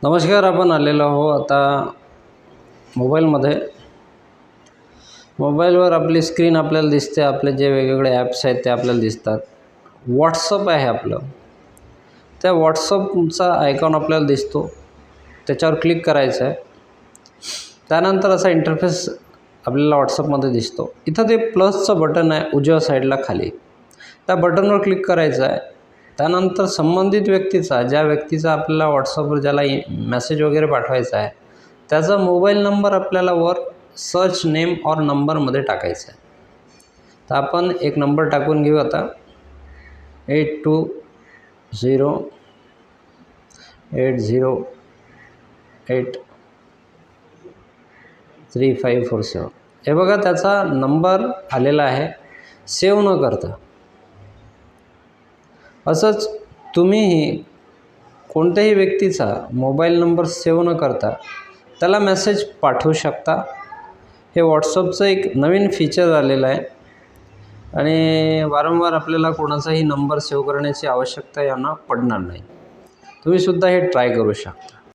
नमस्कार. आपण आलेलो आहो आता मोबाईलमध्ये. मोबाईलवर आपली स्क्रीन आपल्याला दिसते. आपले जे वेगवेगळे ॲप्स आहेत ते आपल्याला दिसतात. व्हॉट्सअप आहे आपलं. त्या व्हॉट्सअपचा आयकॉन आपल्याला दिसतो. त्याच्यावर क्लिक करायचं आहे. त्यानंतर असा इंटरफेस आपल्याला व्हॉट्सअपमध्ये दिसतो. इथं ते प्लसचं बटन आहे उजव्या साईडला खाली. त्या बटनवर क्लिक करायचं आहे. त्यानंतर संबंधित व्यक्तीचा, ज्या व्यक्तीचा आपल्याला व्हॉट्सअपवर ज्याला मेसेज वगैरे पाठवायचा आहे, त्याचा मोबाईल नंबर आपल्याला वर सर्च नेम और नंबरमध्ये टाकायचा आहे. तर आपण एक नंबर टाकून घेऊ आता. 8208083547. हे बघा, त्याचा नंबर आलेला आहे सेव्ह न करता. असंच तुम्हीही कोणत्याही व्यक्तीचा मोबाईल नंबर सेव्ह न करता त्याला मेसेज पाठवू शकता. हे व्हॉट्सअपचं एक नवीन फीचर आलेलं आहे आणि वारंवार आपल्याला कोणाचाही नंबर सेव्ह करण्याची आवश्यकता यांना पडणार नाही. तुम्हीसुद्धा हे ट्राय करू शकता.